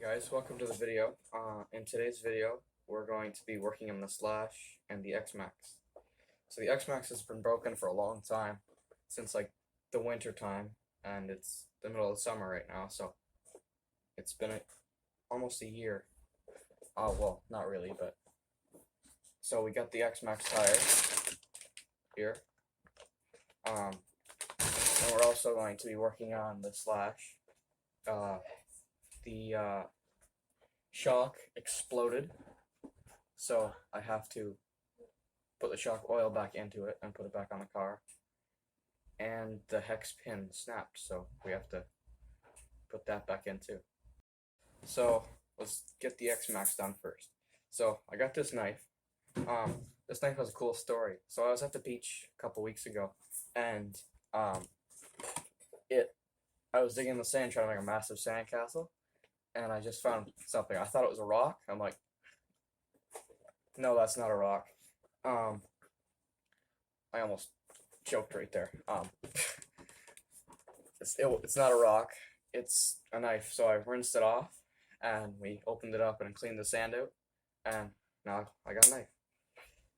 Guys, welcome to the video. In today's video, we're going to be working on the Slash and the Xmax. So the Xmax has been broken for a long time, since like the winter time, and it's the middle of the summer right now, so it's been almost a year. Well, not really, but so we got the Xmax tires here. And we're also going to be working on the Slash. The shock exploded, so I have to put the shock oil back into it and put it back on the car. And the hex pin snapped, so we have to put that back in too. So let's get the Xmax done first. So I got this knife. This knife has a cool story. So I was at the beach a couple weeks ago, and I was digging in the sand trying to make a massive sandcastle, and I just found something. I thought it was a rock. I'm like, no, that's not a rock. I almost choked right there. It's not a rock. It's a knife. So I rinsed it off, and we opened it up and cleaned the sand out, and now I got a knife.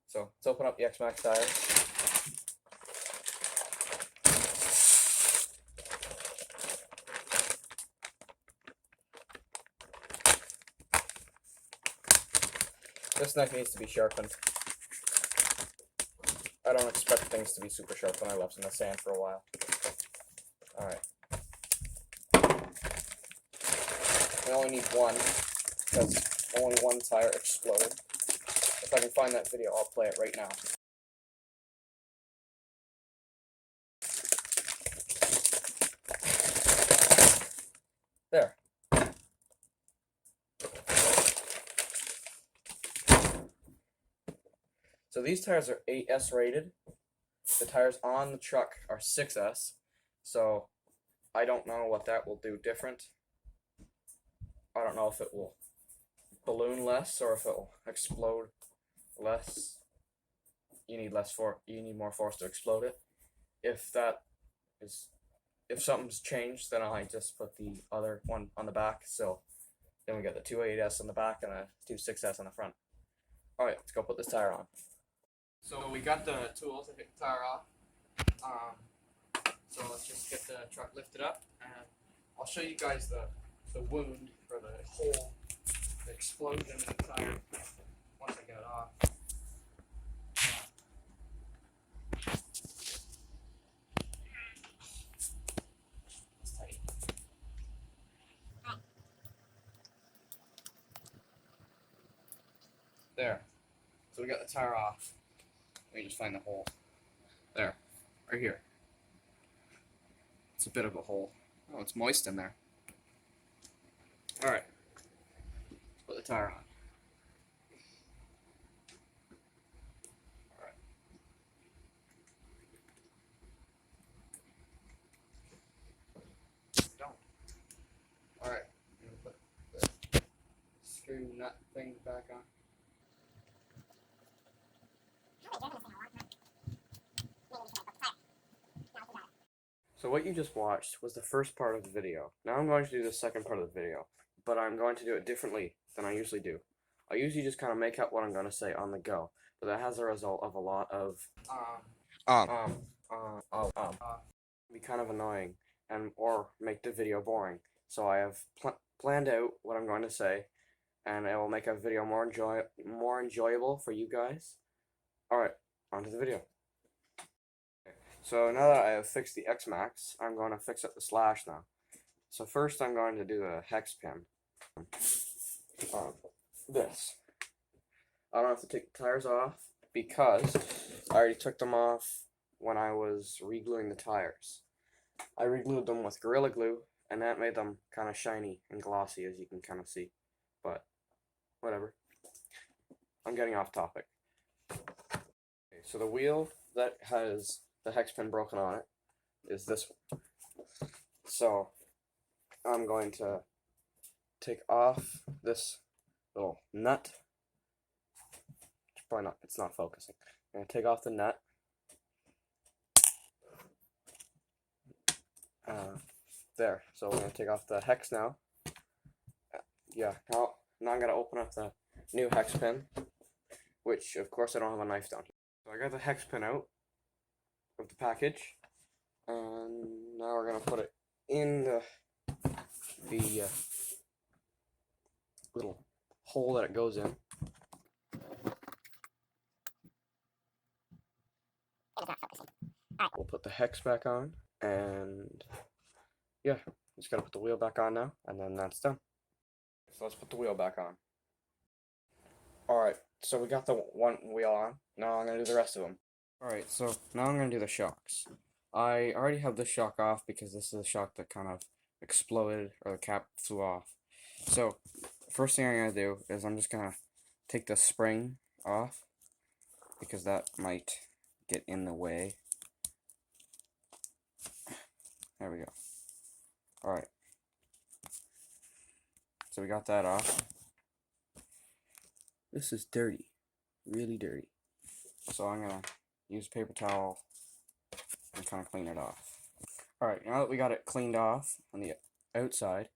So let's open up the Xmax tires. This knife needs to be sharpened. I don't expect things to be super sharp when I left in the sand for a while. Alright. I only need one, because only one tire exploded. If I can find that video, I'll play it right now. There. So these tires are 8S rated. The tires on the truck are 6S. So I don't know what that will do different. I don't know if it will balloon less or if it will explode less. You need more force to explode it. If something's changed, then I just put the other one on the back. So then we got the two 8S on the back and a two 6S on the front. Alright, let's go put this tire on. So we got the tools to take the tire off. So let's just get the truck lifted up, and I'll show you guys the wound, or the hole, the explosion in the tire once I get it off. It's tight. There. So we got the tire off. Let me just find the hole. There. Right here. It's a bit of a hole. Oh, it's moist in there. Alright. Put the tire on. Alright. Don't. Alright. I'm gonna put the screw nut thing back on. So what you just watched was the first part of the video. Now I'm going to do the second part of the video, but I'm going to do it differently than I usually do. I usually just kind of make up what I'm going to say on the go, but that has a result of a lot of be kind of annoying or make the video boring. So I have planned out what I'm going to say, and it will make a video more enjoyable for you guys. All right, on to the video. So now that I have fixed the Xmax, I'm going to fix up the Slash now. So first I'm going to do the hex pin. This. I don't have to take the tires off because I already took them off when I was re-gluing the tires. I re-glued them with Gorilla Glue, and that made them kind of shiny and glossy, as you can kind of see. But whatever. I'm getting off topic. Okay, so the wheel that has the hex pin broken on it is this one. So I'm going to take off this little nut. It's not focusing. I'm going to take off the nut. There. So we're going to take off the hex now. yeah, now I'm gonna open up the new hex pin, which of course I don't have a knife down here. So I got the hex pin out of the package, and now we're gonna put it in the little hole that it goes in. We'll put the hex back on, and yeah, just gotta put the wheel back on now, and then that's done. So let's put the wheel back on. Alright, so we got the one wheel on. Now I'm gonna do the rest of them. Alright, so now I'm gonna do the shocks. I already have this shock off because this is a shock that kind of exploded, or the cap flew off. So, first thing I'm gonna do is I'm just gonna take the spring off, because that might get in the way. There we go. Alright. So we got that off. This is dirty. Really dirty. So I'm gonna use a paper towel and kind of clean it off. Alright, now that we got it cleaned off on the outside,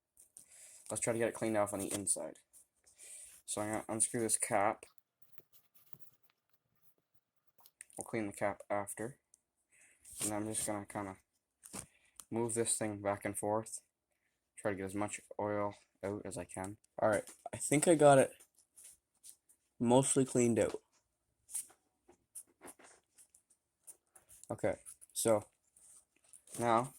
let's try to get it cleaned off on the inside. So I'm gonna unscrew this cap. We'll clean the cap after. And I'm just gonna kind of move this thing back and forth. Try to get as much oil out as I can. Alright, I think I got it mostly cleaned out. Okay, so now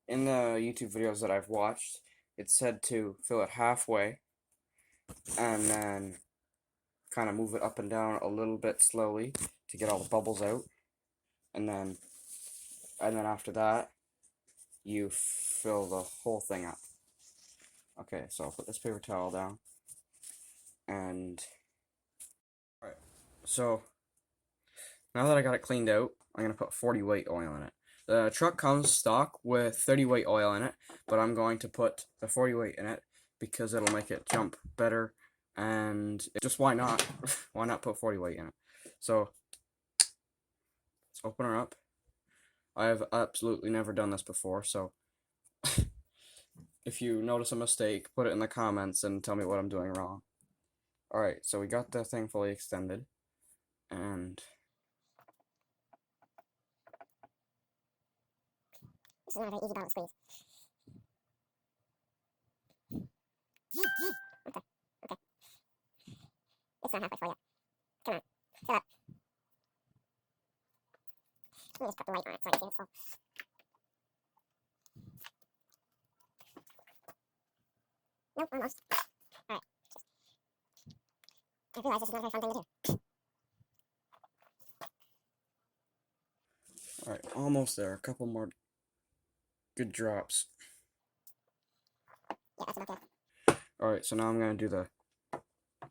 in the YouTube videos that I've watched, it said to fill it halfway and then kind of move it up and down a little bit slowly to get all the bubbles out, and then after that you fill the whole thing up. Okay, so I'll put this paper towel down, and alright, so now that I got it cleaned out, I'm gonna put 40 weight oil in it. The truck comes stock with 30 weight oil in it, but I'm going to put the 40 weight in it because it'll make it jump better, and just why not? Why not put 40 weight in it? So let's open her up. I have absolutely never done this before, so if you notice a mistake, put it in the comments and tell me what I'm doing wrong. Alright, so we got the thing fully extended, and this is not a very easy ball to squeeze. Okay, okay. It's not halfway full yet. Come on, fill up. Let me just put the light on it so I can see it's full. Nope, almost. Alright. I realize this is not a very fun thing to do. alright, almost there. A couple more good drops. Yeah, that's about good. Alright, so now I'm gonna do the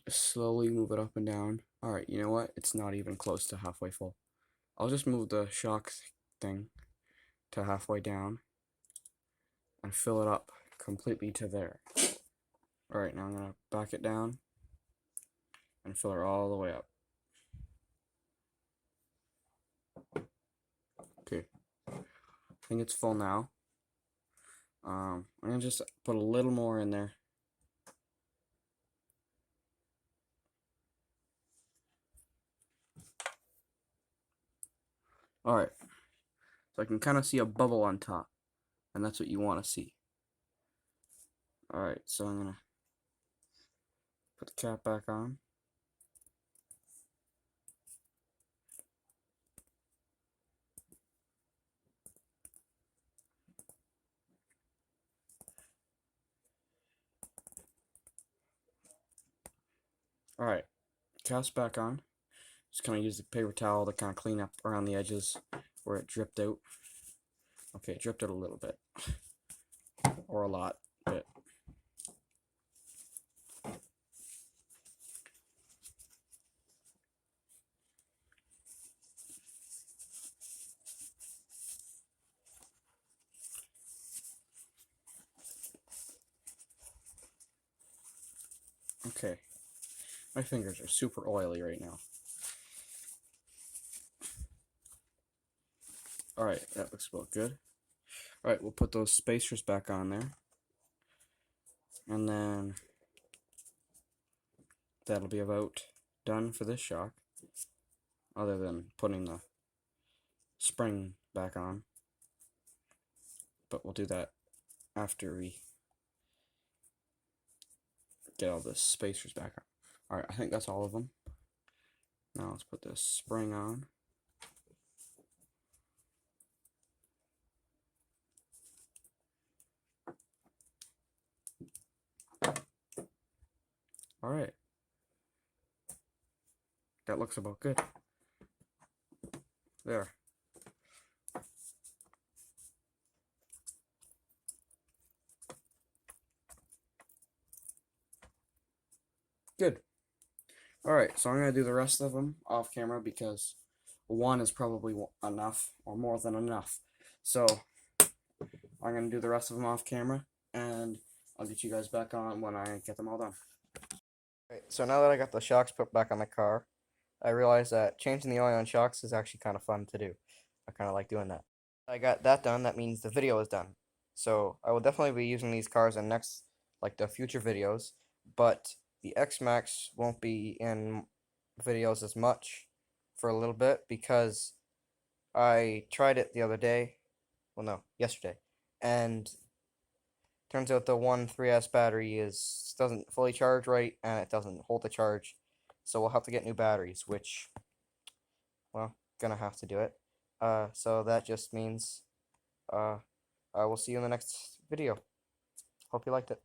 slowly move it up and down. Alright, you know what? It's not even close to halfway full. I'll just move the shock thing to halfway down and fill it up completely to there. Alright, now I'm gonna back it down and fill her all the way up. Okay, I think it's full now. I'm gonna just put a little more in there. Alright, so I can kind of see a bubble on top, and that's what you want to see. Alright, so I'm gonna put the cap back on. Alright, cap's back on. Just kind of use the paper towel to kind of clean up around the edges where it dripped out. Okay, it dripped out a little bit. Or a lot, bit. Okay, my fingers are super oily right now. Alright, that looks about good. Alright, we'll put those spacers back on there. And then that'll be about done for this shock, other than putting the spring back on. But we'll do that after we get all the spacers back on. Alright, I think that's all of them. Now let's put this spring on. Alright. That looks about good. There. Good. Alright, so I'm going to do the rest of them off camera because one is probably enough, or more than enough. So, I'm going to do the rest of them off camera, and I'll get you guys back on when I get them all done. Alright, so now that I got the shocks put back on my car, I realized that changing the oil on shocks is actually kind of fun to do. I kind of like doing that. I got that done, that means the video is done. So, I will definitely be using these cars in the future videos, but the Xmax won't be in videos as much for a little bit because I tried it the other day, well no, yesterday, and turns out the 3S battery doesn't fully charge right and it doesn't hold the charge, so we'll have to get new batteries, which, well, gonna have to do it. So that just means I will see you in the next video. Hope you liked it.